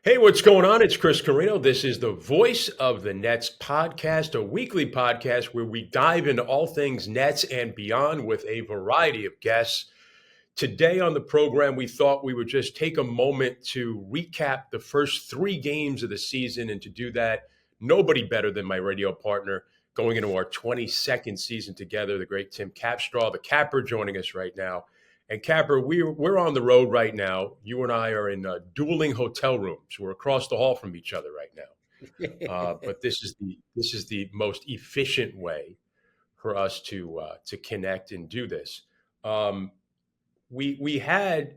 Hey, what's going on? It's Chris Carrino. This is the Voice of the Nets podcast, a weekly podcast where we dive into all things Nets and beyond with a variety of guests. Today on the program, we thought we would just take a moment to recap the first three games of the season. And to do that, nobody better than my radio partner going into our 22nd season together, the great Tim Capstraw, the Capper, joining us right now. And Capper, we're on the road right now. You and I are in dueling hotel rooms. We're across the hall from each other right now. But this is the most efficient way for us to connect and do this. We had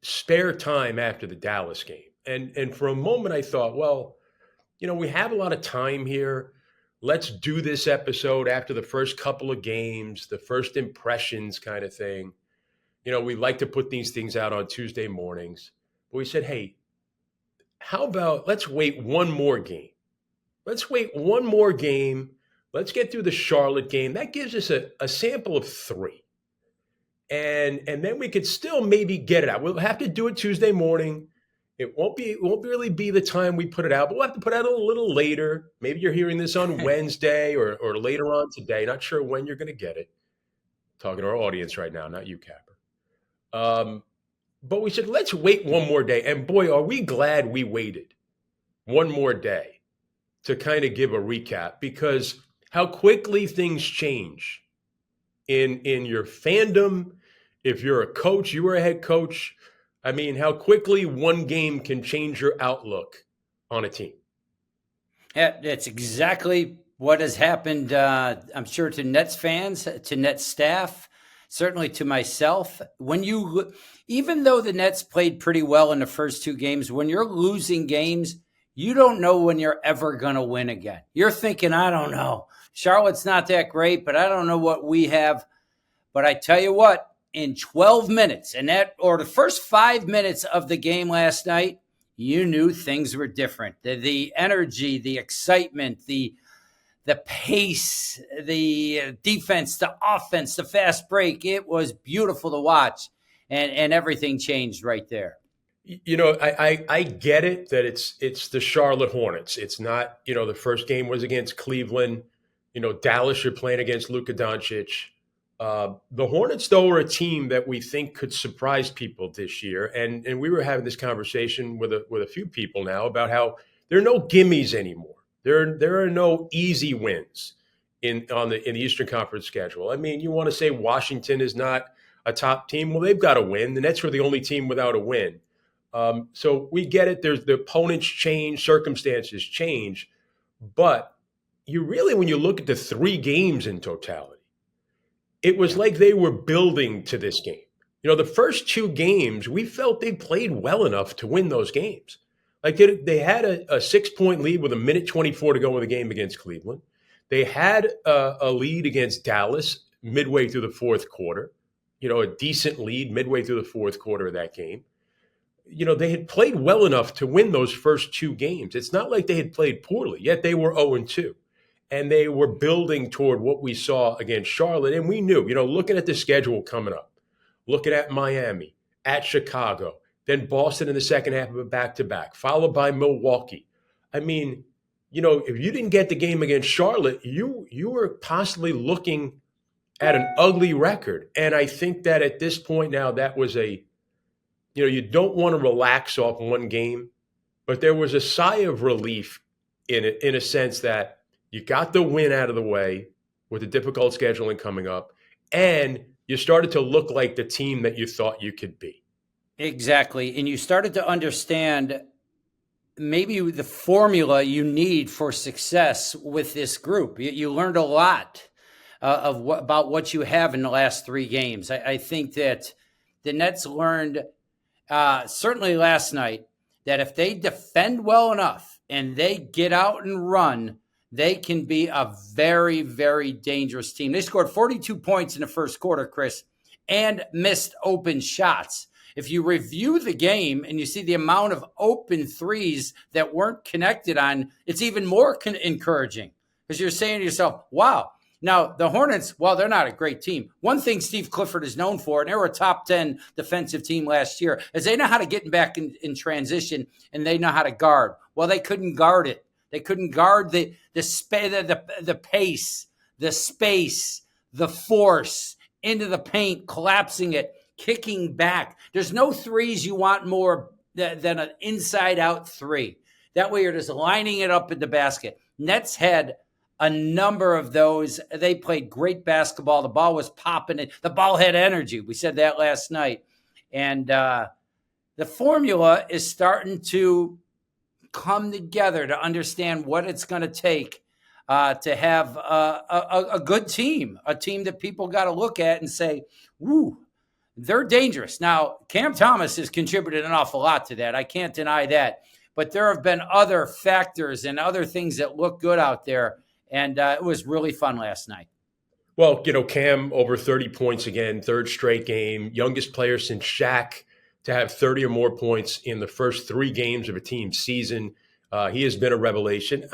spare time after the Dallas game, and for a moment I thought, well, we have a lot of time here. Let's do this episode after the first couple of games, the first impressions kind of thing. We like to put these things out on Tuesday mornings. But we said, hey, how about let's wait one more game? Let's wait one more game. Let's get through the Charlotte game. That gives us a sample of three. And then we could still maybe get it out. We'll have to do it Tuesday morning. It won't really be the time we put it out, but we'll have to put it out a little later. Maybe you're hearing this on Wednesday or later on today. Not sure when you're going to get it. Talking to our audience right now, not you, Capper. But we said, let's wait one more day. And boy, are we glad we waited one more day to kind of give a recap, because how quickly things change in your fandom. If you're a coach, you were a head coach. I mean, how quickly one game can change your outlook on a team. Yeah, that's exactly what has happened, I'm sure, to Nets fans, to Nets staff, certainly to myself. Even though the Nets played pretty well in the first two games, when you're losing games, you don't know when you're ever going to win again. You're thinking, I don't know. Charlotte's not that great, but I don't know what we have. But I tell you what, in 12 minutes, or the first 5 minutes of the game last night, you knew things were different. The energy, the excitement, the pace, the defense, the offense, the fast break. It was beautiful to watch, and everything changed right there. I get it that it's the Charlotte Hornets. It's not, the first game was against Cleveland. Dallas, you're playing against Luka Doncic. The Hornets, though, are a team that we think could surprise people this year. And we were having this conversation with a few people now about how there are no gimmies anymore. There are no easy wins in the Eastern Conference schedule. I mean, you want to say Washington is not a top team? Well, they've got a win. The Nets were the only team without a win. So we get it. There's the opponents change, circumstances change. But when you look at the three games in totality, it was like they were building to this game. The first two games, we felt they played well enough to win those games. Like they had a 6-point lead with 1:24 to go in the game against Cleveland. They had a lead against Dallas midway through the fourth quarter, a decent lead midway through the fourth quarter of that game. They had played well enough to win those first two games. It's not like they had played poorly, yet they were 0-2. And they were building toward what we saw against Charlotte. And we knew, looking at the schedule coming up, looking at Miami, at Chicago, then Boston in the second half of a back-to-back, followed by Milwaukee. I mean, if you didn't get the game against Charlotte, you were possibly looking at an ugly record. And I think that at this point now, that was you don't want to relax off one game, but there was a sigh of relief in it, in a sense that you got the win out of the way with the difficult scheduling coming up, and you started to look like the team that you thought you could be. Exactly. And you started to understand maybe the formula you need for success with this group. You learned a lot about what you have in the last three games. I think that the Nets learned certainly last night that if they defend well enough and they get out and run, they can be a very, very dangerous team. They scored 42 points in the first quarter, Chris, and missed open shots. If you review the game and you see the amount of open threes that weren't connected on, it's even more encouraging, because you're saying to yourself, wow, Now, the Hornets, well, they're not a great team. One thing Steve Clifford is known for, and they were a top 10 defensive team last year, is they know how to get back in transition, and they know how to guard. Well, they couldn't guard it. They couldn't guard the pace, the space, the force into the paint, collapsing it, kicking back. There's no threes you want more than an inside-out three. That way you're just lining it up in the basket. Nets had a number of those. They played great basketball. The ball was popping. The ball had energy. We said that last night. And the formula is starting to come together to understand what it's going to take to have a good team, a team that people got to look at and say, woo, they're dangerous. Now, Cam Thomas has contributed an awful lot to that. I can't deny that. But there have been other factors and other things that look good out there. And it was really fun last night. Well, Cam over 30 points again, third straight game, youngest player since Shaq to have 30 or more points in the first 3 games of a team season. He has been a revelation.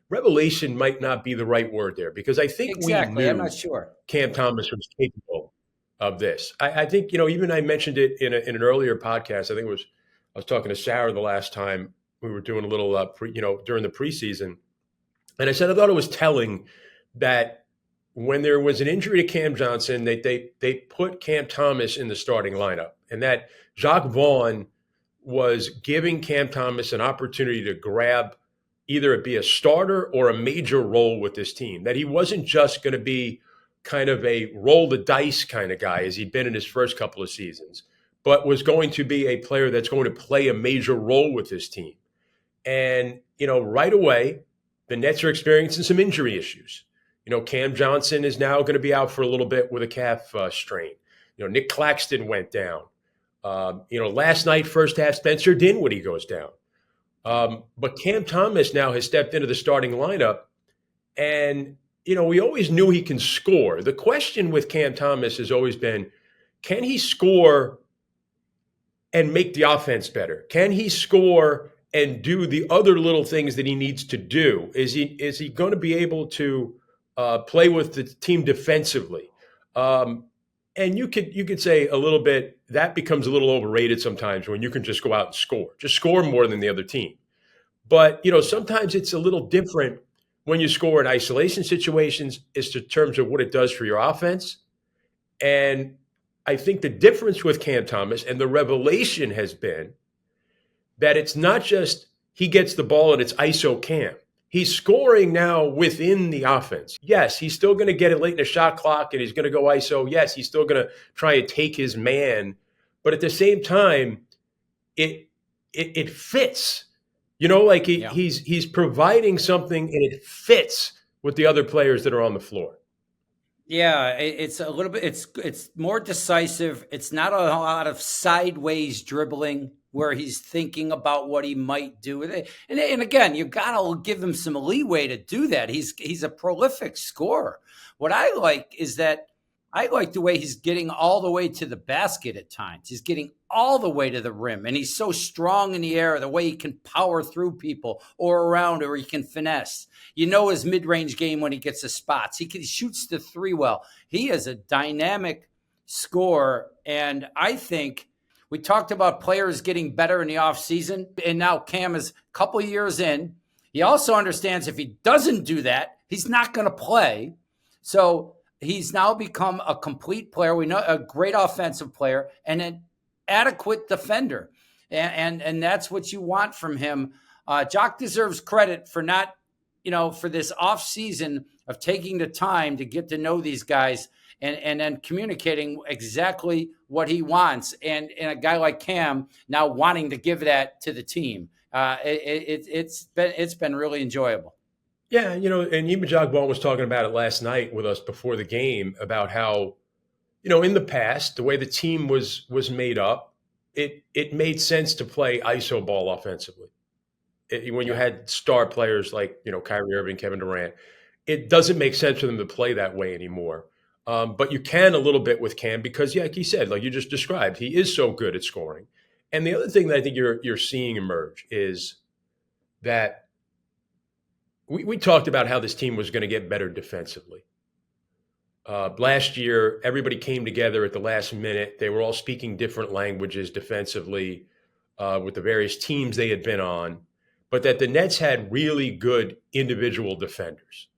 Revelation might not be the right word there because I think exactly. we knew I'm not sure Cam Thomas was capable of this. I think, even I mentioned it in an earlier podcast. I think I was talking to Sarah the last time we were doing a little, during the preseason. And I said I thought it was telling that when there was an injury to Cam Johnson, they put Cam Thomas in the starting lineup, and that Jacques Vaughn was giving Cam Thomas an opportunity to grab either it be a starter or a major role with this team, that he wasn't just going to be kind of a roll the dice kind of guy as he'd been in his first couple of seasons, but was going to be a player that's going to play a major role with this team. And, right away, the Nets are experiencing some injury issues. Cam Johnson is now going to be out for a little bit with a calf strain. Nick Claxton went down. Last night, first half, Spencer Dinwiddie goes down. But Cam Thomas now has stepped into the starting lineup. And, we always knew he can score. The question with Cam Thomas has always been, can he score and make the offense better? Can he score and do the other little things that he needs to do? Is he going to be able to play with the team defensively? And you could say a little bit that becomes a little overrated sometimes when you can just go out and score. Just score more than the other team. But sometimes it's a little different when you score in isolation situations as in terms of what it does for your offense. And I think the difference with Cam Thomas and the revelation has been that it's not just he gets the ball and it's ISO Cam. He's scoring now within the offense. Yes, he's still going to get it late in the shot clock and he's going to go ISO. Yes, he's still going to try and take his man. But at the same time, it fits. He's providing something and it fits with the other players that are on the floor. Yeah, it's a little bit, it's more decisive. It's not a lot of sideways dribbling where he's thinking about what he might do with it. And again, you got to give him some leeway to do that. He's a prolific scorer. What I like is that I like the way he's getting all the way to the basket at times. He's getting all the way to the rim, and he's so strong in the air, the way he can power through people or around, or he can finesse. His mid-range game when he gets the spots. He shoots the three well. He is a dynamic scorer, and I think we talked about players getting better in the offseason, and now Cam is a couple years in. He also understands if he doesn't do that, he's not going to play. So he's now become a complete player. We know a great offensive player and an adequate defender. And that's what you want from him. Jock deserves credit for not, for this off season of taking the time to get to know these guys and then communicating exactly what he wants. And a guy like Cam now wanting to give that to the team. It's been really enjoyable. Yeah, and even Jacques Vaughn was talking about it last night with us before the game about how, in the past, the way the team was made up, it made sense to play ISO ball offensively. When you had star players like, Kyrie Irving, Kevin Durant, it doesn't make sense for them to play that way anymore. But you can a little bit with Cam because, like you said, like you just described, he is so good at scoring. And the other thing that I think you're seeing emerge is that we talked about how this team was going to get better defensively. Last year, everybody came together at the last minute. They were all speaking different languages defensively with the various teams they had been on, but that the Nets had really good individual defenders.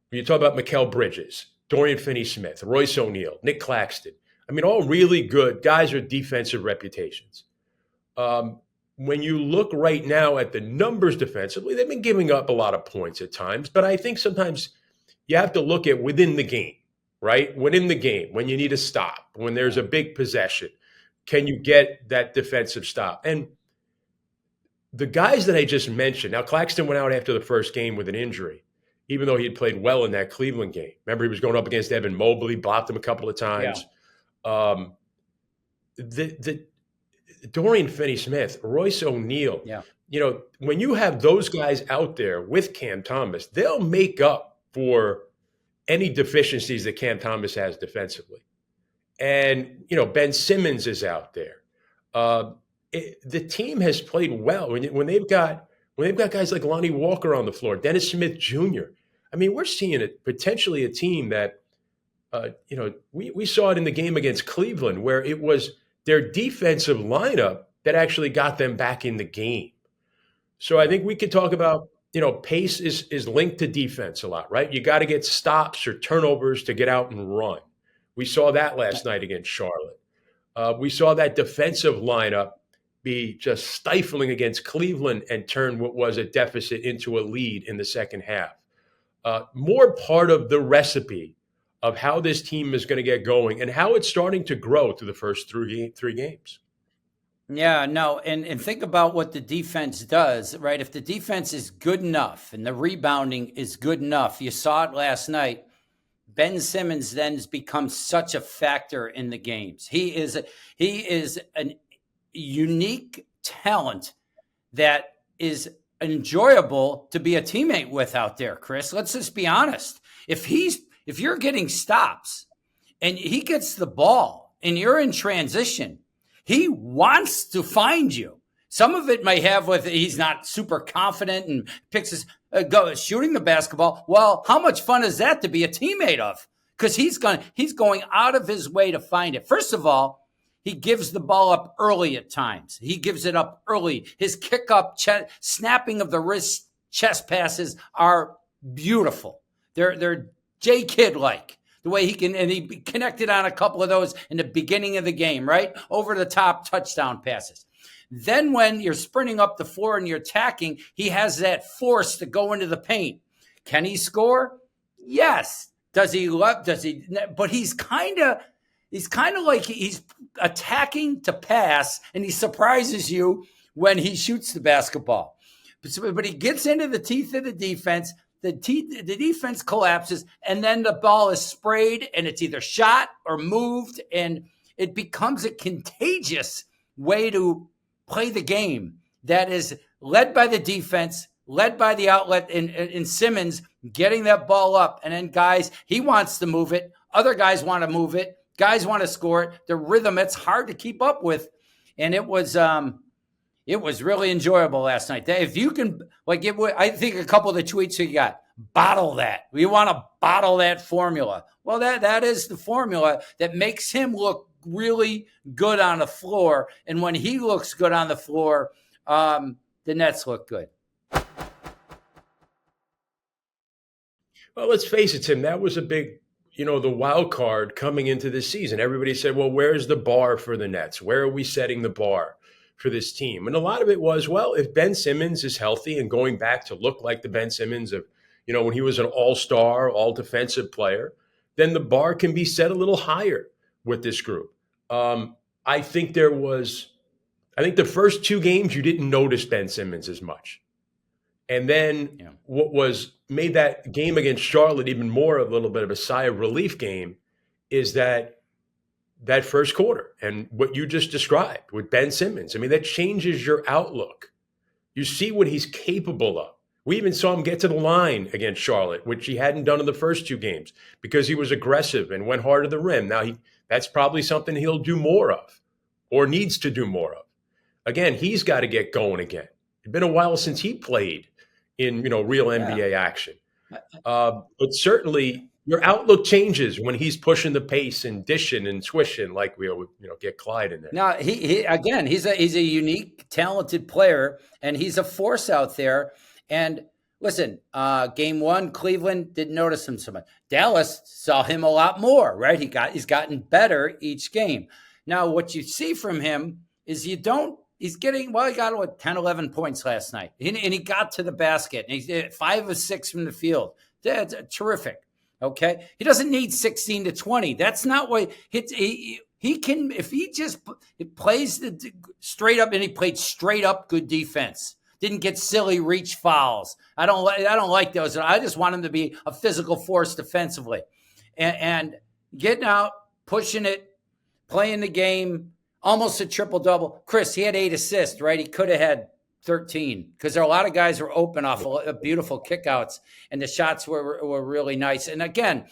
When you talk about Mel Bridges, Dorian Finney-Smith, Royce O'Neal, Nick Claxton, I mean, all really good guys with defensive reputations. When you look right now at the numbers defensively, they've been giving up a lot of points at times, but I think sometimes you have to look at within the game, right? Within the game, when you need a stop, when there's a big possession, can you get that defensive stop? And the guys that I just mentioned, now Claxton went out after the first game with an injury, even though he had played well in that Cleveland game. Remember, he was going up against Evan Mobley, blocked him a couple of times. Yeah. The Dorian Finney-Smith, Royce O'Neal, when you have those guys out there with Cam Thomas, they'll make up for any deficiencies that Cam Thomas has defensively. And, Ben Simmons is out there. The team has played well when they've got guys like Lonnie Walker on the floor, Dennis Smith Jr. I mean, we're seeing potentially a team that, we saw it in the game against Cleveland where it was their defensive lineup that actually got them back in the game. So I think we could talk about, pace is linked to defense a lot, right? You got to get stops or turnovers to get out and run. We saw that last night against Charlotte. We saw that defensive lineup be just stifling against Cleveland and turn what was a deficit into a lead in the second half. More part of the recipe of how this team is going to get going and how it's starting to grow through the first three games. Yeah, no, and think about what the defense does, right? If the defense is good enough and the rebounding is good enough, you saw it last night, Ben Simmons then has become such a factor in the games. He is an unique talent that is enjoyable to be a teammate with out there, Chris. Let's just be honest. If you're getting stops and he gets the ball and you're in transition, he wants to find you. Some of it may have with he's not super confident and picks his shooting the basketball. Well, how much fun is that to be a teammate of? Because he's going out of his way to find it. First of all, he gives the ball up early at times. He gives it up early. His kick up, snapping of the wrist, chest passes are beautiful. They're J Kidd like. The way he connected on a couple of those in the beginning of the game, right? Over the top touchdown passes. Then when you're sprinting up the floor and you're attacking, he has that force to go into the paint. Can he score? Yes. Does he? But he's kind of like he's attacking to pass, and he surprises you when he shoots the basketball. But he gets into the teeth of the defense. The defense collapses, and then the ball is sprayed, and it's either shot or moved, and it becomes a contagious way to play the game that is led by the defense, led by the outlet in Simmons getting that ball up. And then guys, he wants to move it. Other guys want to move it. Guys want to score it. The rhythm, it's hard to keep up with. And it was really enjoyable last night. If you can, I think a couple of the tweets you got, bottle that. We want to bottle that formula. Well, that is the formula that makes him look really good on the floor. And when he looks good on the floor, the Nets look good. Well, let's face it, Tim, that was a big, the wild card coming into this season. Everybody said, well, where's the bar for the Nets? Where are we setting the bar for this team? And a lot of it was, well, if Ben Simmons is healthy and going back to look like the Ben Simmons of, when he was an all-star, all-defensive player, then the bar can be set a little higher with this group. I think the first two games you didn't notice Ben Simmons as much. And then what made that game against Charlotte even more a little bit of a sigh of relief game is that first quarter and what you just described with Ben Simmons. I mean, that changes your outlook. You see what he's capable of. We even saw him get to the line against Charlotte, which he hadn't done in the first two games because he was aggressive and went hard to the rim. Now, that's probably something he'll do more of or needs to do more of. Again, he's got to get going again. It's been a while since he played, in real Yeah. NBA action. But certainly your outlook changes when he's pushing the pace and dishing and swishing like we get Clyde in there. Now he again, he's a unique, talented player, and he's a force out there. And listen, game one, Cleveland didn't notice him so much. Dallas saw him a lot more, right? He's gotten better each game. Now, what you see from him is he's getting, he got what, 10, 11 points last night. And he got to the basket. And he did 5 of 6 from the field. That's terrific. Okay. He doesn't need 16 to 20. That's not what he can, if he just plays the straight up, and he played straight up good defense. Didn't get silly reach fouls. I don't like those. I just want him to be a physical force defensively, and getting out, pushing it, playing the game, almost a triple double. Chris, he had 8 assists, right? He could have had 13 because there are a lot of guys who were open off of beautiful kickouts, and the shots were really nice. And again,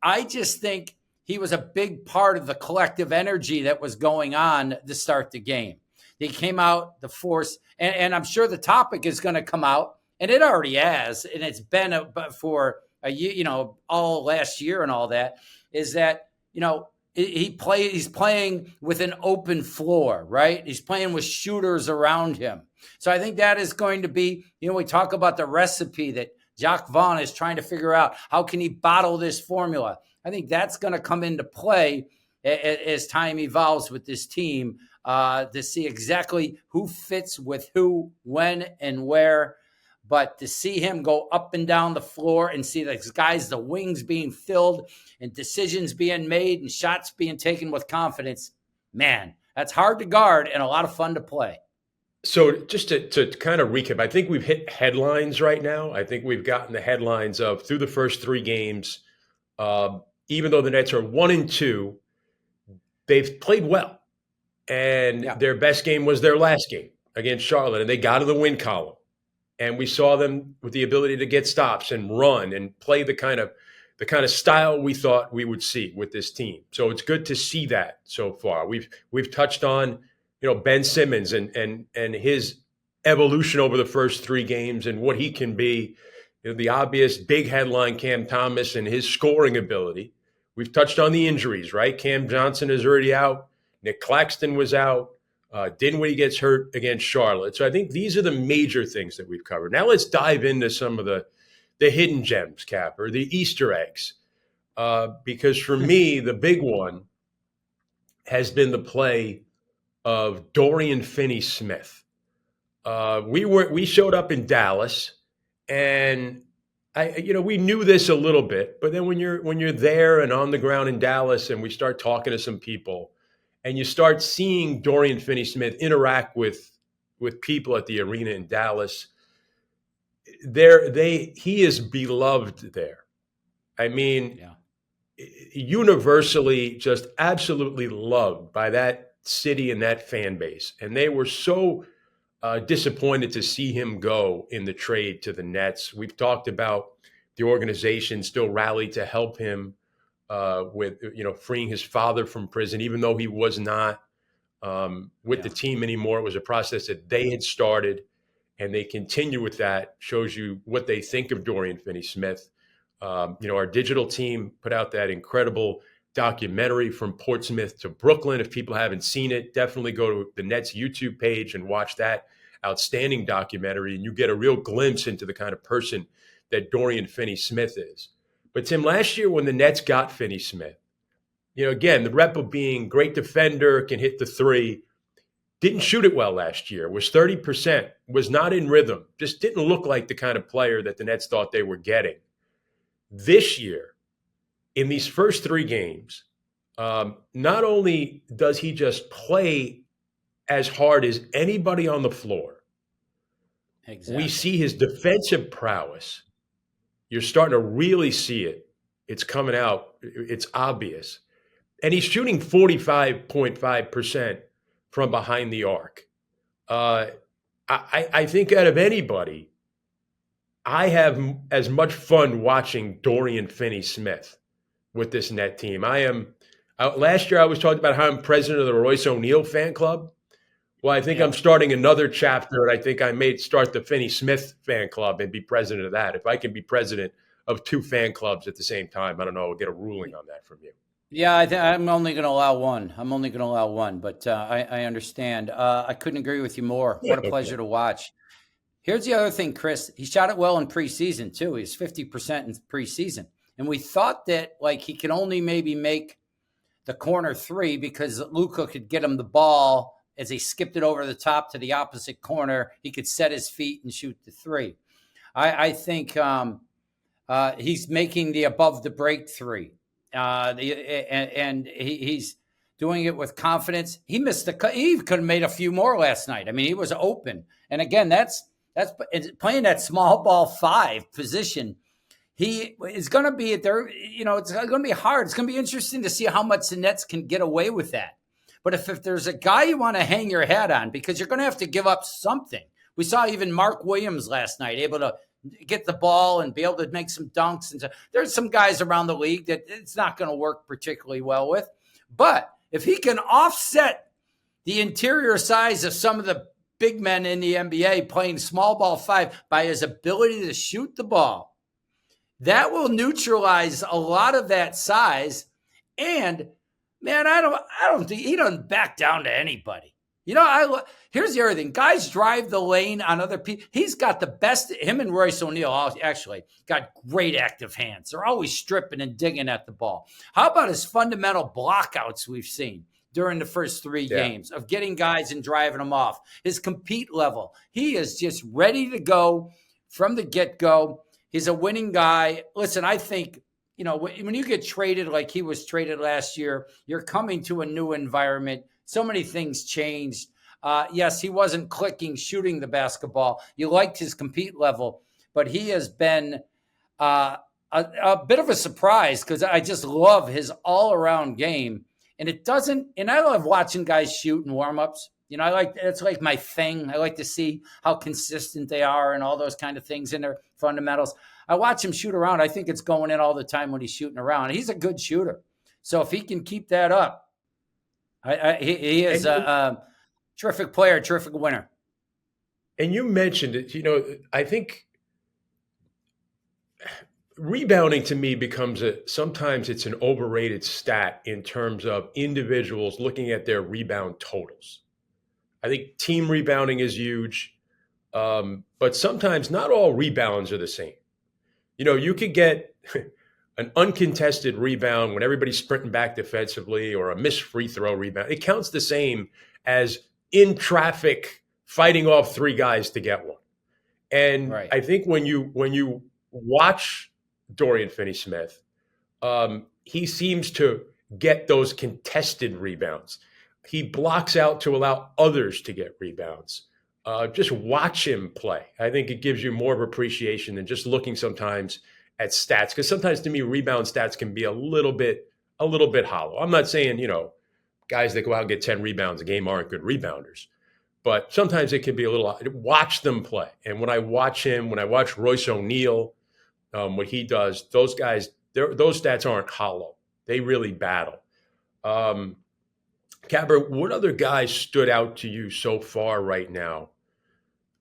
I just think he was a big part of the collective energy that was going on to start the game. He came out, the force, and I'm sure the topic is going to come out, and it already has, and it's been for a year, all last year and all that, is that, he's playing with an open floor, right? He's playing with shooters around him. So I think that is going to be, we talk about the recipe that Jacques Vaughn is trying to figure out. How can he bottle this formula? I think that's going to come into play as time evolves with this team, to see exactly who fits with who, when, and where. But to see him go up and down the floor and see these guys, the wings being filled and decisions being made and shots being taken with confidence, man, that's hard to guard and a lot of fun to play. So just to kind of recap, I think we've hit headlines right now. I think we've gotten the headlines of through the first 3 games, even though the Nets are 1-2, they've played well. And their best game was their last game against Charlotte, and they got to the win column. And we saw them with the ability to get stops and run and play the kind of style we thought we would see with this team. So it's good to see that so far. We've touched on Ben Simmons and his evolution over the first 3 games and what he can be. The obvious big headline, Cam Thomas and his scoring ability. We've touched on the injuries, right? Cam Johnson is already out. Nick Claxton was out. Dinwiddie gets hurt against Charlotte. So I think these are the major things that we've covered. Now let's dive into some of the hidden gems, Cap, or the Easter eggs. Because for me, the big one has been the play of Dorian Finney-Smith. We showed up in Dallas, and we knew this a little bit, but then when you're there and on the ground in Dallas, and we start talking to some people, and you start seeing Dorian Finney-Smith interact with people at the arena in Dallas, he is beloved there. I mean, universally just absolutely loved by that city and that fan base. And they were so disappointed to see him go in the trade to the Nets. We've talked about the organization still rallied to help him with freeing his father from prison, even though he was not with the team anymore. It was a process that they had started, and they continue with that. Shows you what they think of Dorian Finney-Smith. Our digital team put out that incredible documentary From Portsmouth to Brooklyn. If people haven't seen it, definitely go to the Nets YouTube page and watch that outstanding documentary, and you get a real glimpse into the kind of person that Dorian Finney-Smith is. But Tim, last year when the Nets got Finney-Smith, again, the rep of being great defender, can hit the 3, didn't shoot it well last year, was 30%, was not in rhythm, just didn't look like the kind of player that the Nets thought they were getting. This year, in these first 3 games, not only does he just play as hard as anybody on the floor, we see his defensive prowess. You're starting to really see it. It's coming out. It's obvious. And he's shooting 45.5% from behind the arc. I think out of anybody, I have as much fun watching Dorian Finney-Smith with this Net team. Last year I was talking about how I'm president of the Royce O'Neal fan club. Well, I think Yeah. I'm starting another chapter, and I think I may start the Finney-Smith fan club and be president of that. If I can be president of two fan clubs at the same time, I don't know, I'll get a ruling on that from you. Yeah, I'm only going to allow one. I'm only going to allow one, but I understand. I couldn't agree with you more. What a pleasure Okay. to watch. Here's the other thing, Chris. He shot it well in preseason too. He's 50% in preseason, and we thought that like he could only maybe make the corner three because Luka could get him the ball as he skipped it over the top to the opposite corner. He could set his feet and shoot the three. I think he's making the above the break three. He's doing it with confidence. He missed he could have made a few more last night. I mean, he was open. And again, that's playing that small ball 5 position. He is going to be there. You know, it's going to be hard. It's going to be interesting to see how much the Nets can get away with that. But if there's a guy you want to hang your hat on, because you're going to have to give up something. We saw even Mark Williams last night able to get the ball and be able to make some dunks. And there's some guys around the league that it's not going to work particularly well with. But if he can offset the interior size of some of the big men in the NBA playing small ball 5 by his ability to shoot the ball, that will neutralize a lot of that size. And man, I don't think he doesn't back down to anybody. You know, here's the other thing. Guys drive the lane on other people. He's got the best. Him and Royce O'Neal actually got great active hands. They're always stripping and digging at the ball. How about his fundamental blockouts we've seen during the first 3 games of getting guys and driving them off? His compete level. He is just ready to go from the get-go. He's a winning guy. Listen, I think, you know, when you get traded like he was traded last year, you're coming to a new environment. So many things changed. Yes, he wasn't clicking, shooting the basketball. You liked his compete level, but he has been a bit of a surprise because I just love his all-around game. And I love watching guys shoot in warmups. You know, it's like my thing. I like to see how consistent they are and all those kind of things in their fundamentals. I watch him shoot around. I think it's going in all the time when he's shooting around. He's a good shooter. So if he can keep that up, he is a terrific player, terrific winner. And you mentioned it, you know, I think rebounding to me becomes sometimes it's an overrated stat in terms of individuals looking at their rebound totals. I think team rebounding is huge, but sometimes not all rebounds are the same. You know, you could get an uncontested rebound when everybody's sprinting back defensively or a missed free throw rebound. It counts the same as in traffic fighting off 3 guys to get one. And right. I think when you watch Dorian Finney-Smith, he seems to get those contested rebounds. He blocks out to allow others to get rebounds. Just watch him play. I think it gives you more of appreciation than just looking sometimes at stats. Because sometimes to me, rebound stats can be a little bit hollow. I'm not saying, you know, guys that go out and get 10 rebounds a game aren't good rebounders. But sometimes it can be a little – watch them play. And when I watch him, when I watch Royce O'Neal, what he does, those guys, those stats aren't hollow. They really battle. Capper, what other guys stood out to you so far right now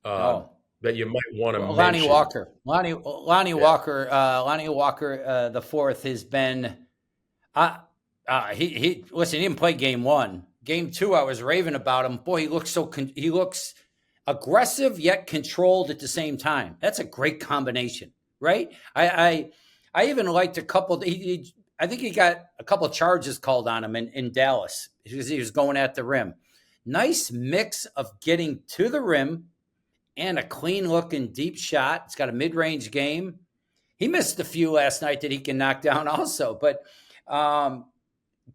that you might want to mention? Lonnie Walker. Lonnie Walker the fourth has been he didn't play game 1. Game 2, I was raving about him. Boy, he looks aggressive yet controlled at the same time. That's a great combination, right? I even liked a couple. I think he got a couple of charges called on him in Dallas because he was going at the rim. Nice mix of getting to the rim and a clean-looking deep shot. It's got a mid-range game. He missed a few last night that he can knock down also, but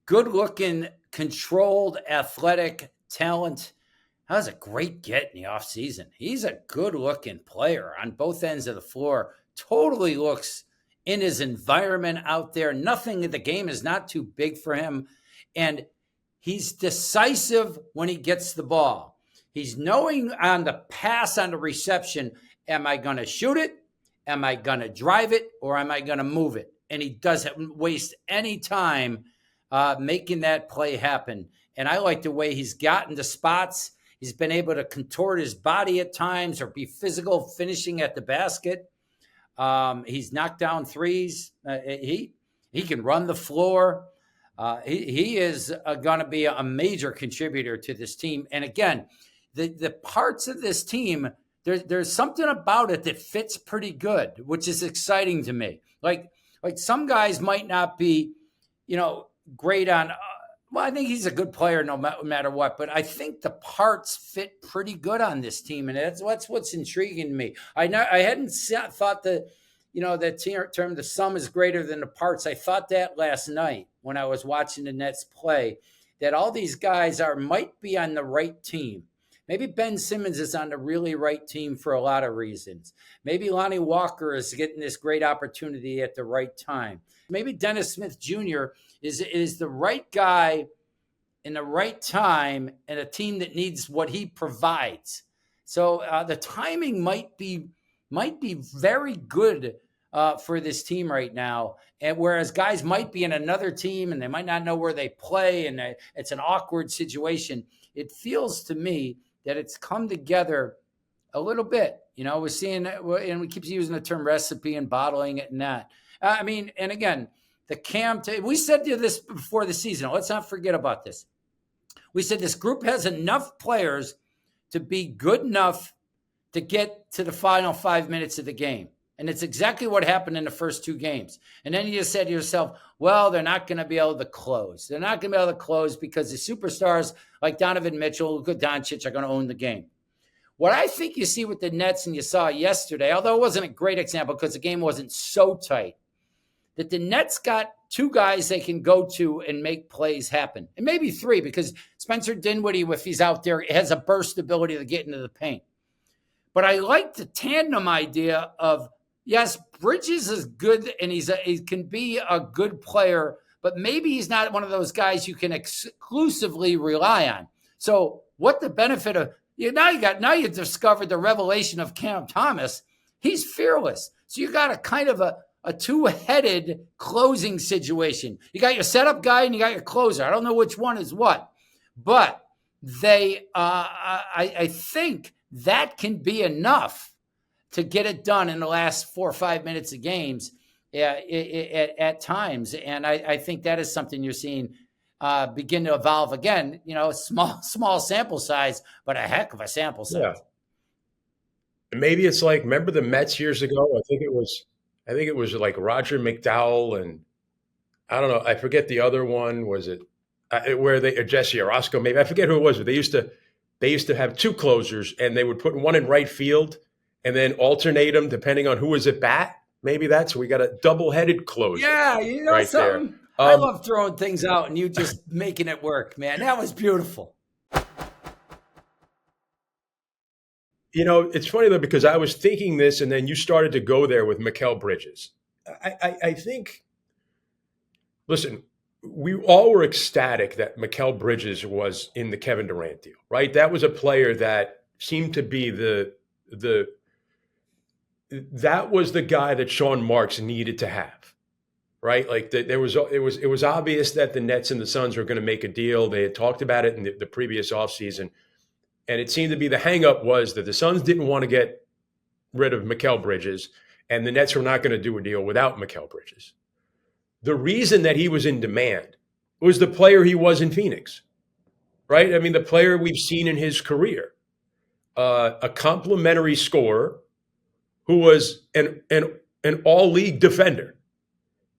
good-looking, controlled, athletic talent. That was a great get in the offseason. He's a good-looking player on both ends of the floor. Totally looks in his environment out there. Nothing in the game is not too big for him. And he's decisive when he gets the ball. He's knowing on the pass, on the reception, am I going to shoot it? Am I going to drive it? Or am I going to move it? And he doesn't waste any time making that play happen. And I like the way he's gotten the spots. He's been able to contort his body at times or be physical finishing at the basket. He's knocked down threes. He can run the floor. He is going to be a major contributor to this team. And again, the parts of this team, there's something about it that fits pretty good, which is exciting to me. Like some guys might not be, great on. Well, I think he's a good player no matter what, but I think the parts fit pretty good on this team, and that's what's intriguing to me. I hadn't thought that, that term, the sum is greater than the parts. I thought that last night when I was watching the Nets play, that all these guys might be on the right team. Maybe Ben Simmons is on the really right team for a lot of reasons. Maybe Lonnie Walker is getting this great opportunity at the right time. Maybe Dennis Smith Jr. is the right guy in the right time and a team that needs what he provides. So the timing might be very good for this team right now. And whereas guys might be in another team and they might not know where they play and it's an awkward situation, it feels to me that it's come together a little bit. We're seeing, and we keep using the term recipe and bottling it and that. And again, we said this before the season. Let's not forget about this. We said this group has enough players to be good enough to get to the final 5 minutes of the game. And it's exactly what happened in the first two games. And then you just said to yourself, well, they're not going to be able to close. They're not going to be able to close because the superstars like Donovan Mitchell, Luka Doncic are going to own the game. What I think you see with the Nets, and you saw yesterday, although it wasn't a great example because the game wasn't so tight, that the Nets got two guys they can go to and make plays happen. And maybe three, because Spencer Dinwiddie, if he's out there, has a burst ability to get into the paint. But I like the tandem idea of, yes, Bridges is good and he can be a good player, but maybe he's not one of those guys you can exclusively rely on. So what the benefit of, now you discovered the revelation of Cam Thomas. He's fearless. So you got a kind of a two-headed closing situation. You got your setup guy and you got your closer. I don't know which one is what, but I think that can be enough to get it done in the last 4 or 5 minutes of games at times. And I think that is something you're seeing begin to evolve again. Small sample size, but a heck of a sample size. Yeah. Maybe it's like, remember the Mets years ago? I think it was like Roger McDowell and I don't know. I forget the other one. Was it where Jesse Orozco? Maybe I forget who it was. But they used to have two closers and they would put one in right field and then alternate them depending on who was at bat. Maybe we got a double-headed closer. Yeah, right something. There. I love throwing things out and you just making it work, man. That was beautiful. It's funny though, because I was thinking this and then you started to go there with Mel Bridges. I think, listen, we all were ecstatic that Mel Bridges was in the Kevin Durant deal, right? That was a player that seemed to be that was the guy that Sean Marks needed to have, right? Like it was obvious that the Nets and the Suns were going to make a deal. They had talked about it in the previous offseason. And it seemed to be the hangup was that the Suns didn't want to get rid of Mel Bridges, and the Nets were not going to do a deal without Mel Bridges. The reason that he was in demand was the player he was in Phoenix, right? I mean, the player we've seen in his career, a complimentary scorer who was an all-league defender.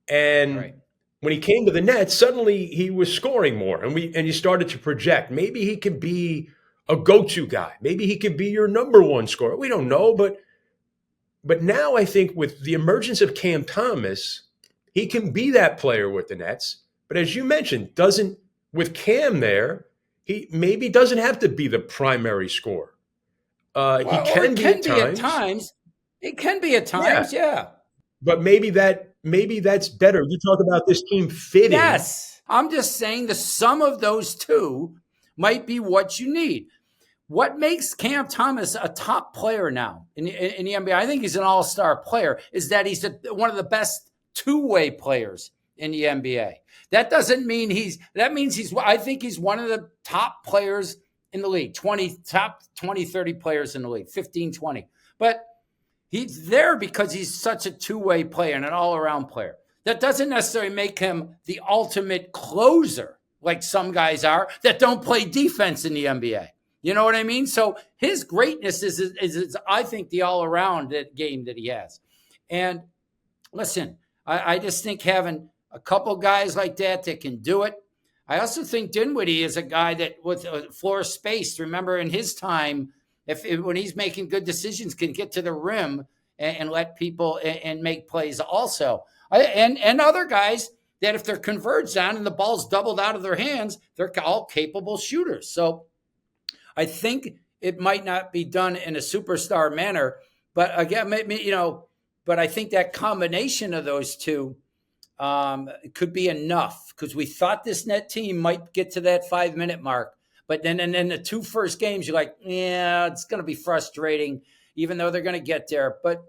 And right. When he came to the Nets, suddenly he was scoring more, and you started to project maybe he could be a go-to guy. Maybe he could be your number one scorer. We don't know, but now I think with the emergence of Cam Thomas, he can be that player with the Nets. But as you mentioned, with Cam there, he maybe doesn't have to be the primary scorer. He can be at times. It can be at times, yeah. But maybe that's better. You talk about this team fitting. Yes, I'm just saying the sum of those two might be what you need. What makes Cam Thomas a top player now in the NBA, I think he's an all-star player, is that he's one of the best two-way players in the NBA. That doesn't mean I think he's one of the top players in the league, top 20, 30 players in the league, 15, 20. But he's there because he's such a two-way player and an all-around player. That doesn't necessarily make him the ultimate closer, like some guys are that don't play defense in the NBA. You know what I mean? So his greatness is I think, the all-around game that he has. And listen, I just think having a couple guys like that can do it. I also think Dinwiddie is a guy that with floor space, remember in his time, when he's making good decisions, can get to the rim and let people and make plays also. And other guys that if they're converged on and the ball's doubled out of their hands, they're all capable shooters. So I think it might not be done in a superstar manner, but again, but I think that combination of those two could be enough because we thought this net team might get to that 5-minute mark. But then the two first games, you're like, yeah, it's going to be frustrating, even though they're going to get there. But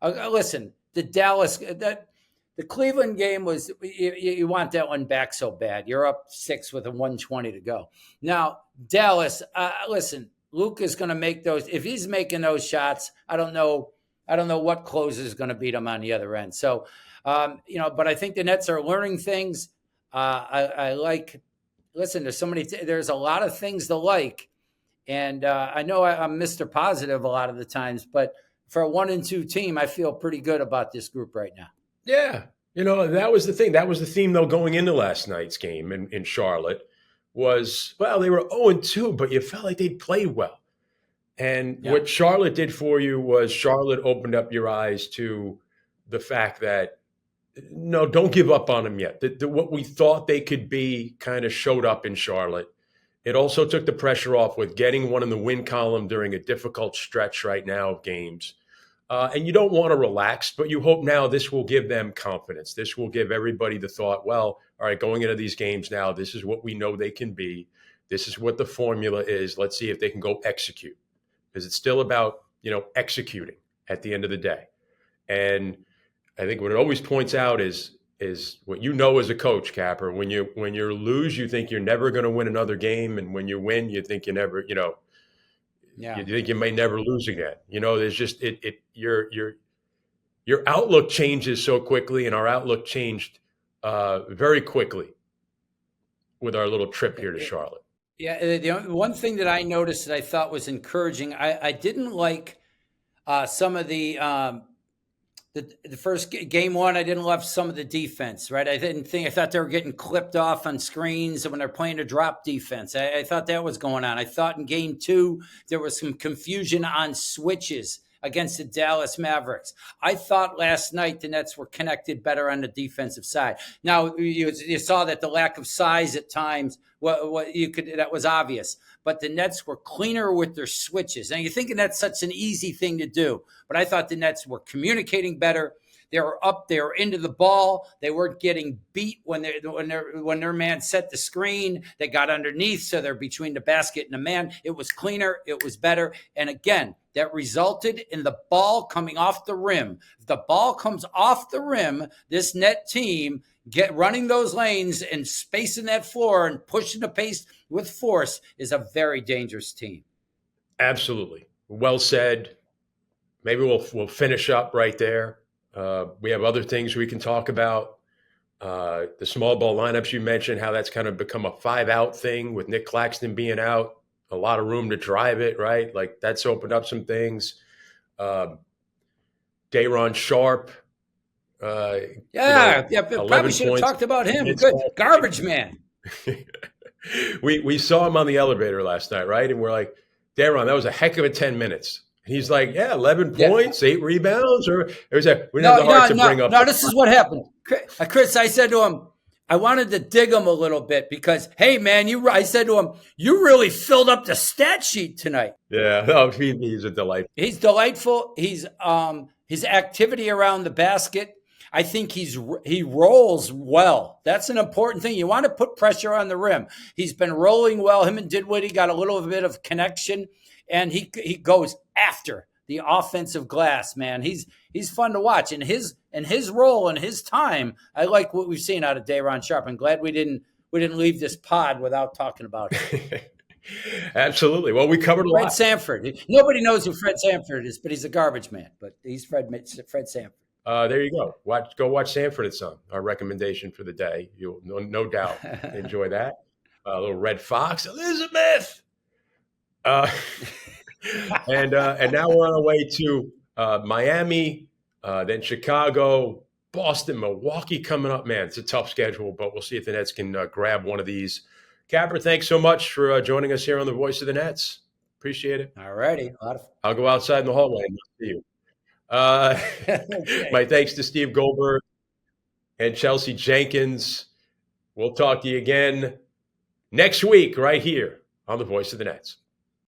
listen, the Cleveland game was, you want that one back so bad. You're up 6 with a 1:20 to go. Now, Dallas, listen, Luke is going to make those. If he's making those shots, I don't know what closer is going to beat him on the other end. So, but I think the Nets are learning things. Listen, there's a lot of things to like. And I know I'm Mr. Positive a lot of the times, but for a 1-2 team, I feel pretty good about this group right now. Yeah. That was the thing. That was the theme, though, going into last night's game in Charlotte was, well, they were 0-2, but you felt like they'd played well. And what Charlotte did for you was Charlotte opened up your eyes to the fact that, no, don't give up on them yet. What we thought they could be kind of showed up in Charlotte. It also took the pressure off with getting one in the win column during a difficult stretch right now of games. And you don't want to relax, but you hope now this will give them confidence. This will give everybody the thought, well, all right, going into these games now, this is what we know they can be. This is what the formula is. Let's see if they can go execute. Because it's still about, executing at the end of the day. And I think what it always points out is what you know as a coach, Capper. When you lose, you think you're never going to win another game, and when you win, you think you never, you think you may never lose again. There's just your outlook changes so quickly, and our outlook changed very quickly with our little trip here to Charlotte. Yeah, the one thing that I noticed that I thought was encouraging, I didn't like some of the first game one. I didn't love some of the defense, right? I thought they were getting clipped off on screens when they're playing a drop defense. I thought that was going on. I thought in game 2, there was some confusion on switches against the Dallas Mavericks. I thought last night the Nets were connected better on the defensive side. Now, you saw that the lack of size at times, that was obvious. But the Nets were cleaner with their switches. And you're thinking that's such an easy thing to do. But I thought the Nets were communicating better. They were up, they were into the ball. They weren't getting beat when their man set the screen. They got underneath, so they're between the basket and the man. It was cleaner, it was better. And again, that resulted in the ball coming off the rim. If the ball comes off the rim, this net team running those lanes and spacing that floor and pushing the pace with force is a very dangerous team. Absolutely. Well said. Maybe we'll finish up right there. We have other things we can talk about. The small ball lineups you mentioned, how that's kind of become a 5-out thing with Nick Claxton being out. A lot of room to drive it, right? Like that's opened up some things. Dron Sharp. Probably should have talked about him. Good garbage man. we saw him on the elevator last night, right? And we're like, Dron, that was a heck of a 10 minutes. And he's like, 11 points, 8 rebounds, or was that? We didn't have the heart to bring up. No, this is what happened. Chris, I said to him, I wanted to dig him a little bit because, hey, man, I said to him, you really filled up the stat sheet tonight. Yeah, no, he's a delight. He's delightful. He's his activity around the basket. I think he rolls well. That's an important thing. You want to put pressure on the rim. He's been rolling well. Him and Dinwiddie got a little bit of connection, and he goes after the offensive glass, man. He's fun to watch. And his role and his time, I like what we've seen out of Dron Sharp. I'm glad we didn't leave this pod without talking about him. Absolutely. Well, we covered a Fred lot. Sanford. Nobody knows who Fred Sanford is, but he's a garbage man. But he's Fred Sanford. There you go. Go watch Sanford and Son. Our recommendation for the day. You'll no doubt enjoy that. A little Red Fox, Elizabeth. And now we're on our way to Miami, then Chicago, Boston, Milwaukee coming up. Man, it's a tough schedule, but we'll see if the Nets can grab one of these. Capper, thanks so much for joining us here on the Voice of the Nets. Appreciate it. All righty. I'll go outside in the hallway and see you. Okay. My thanks to Steve Goldberg and Chelsea Jenkins. We'll talk to you again next week right here on the Voice of the Nets.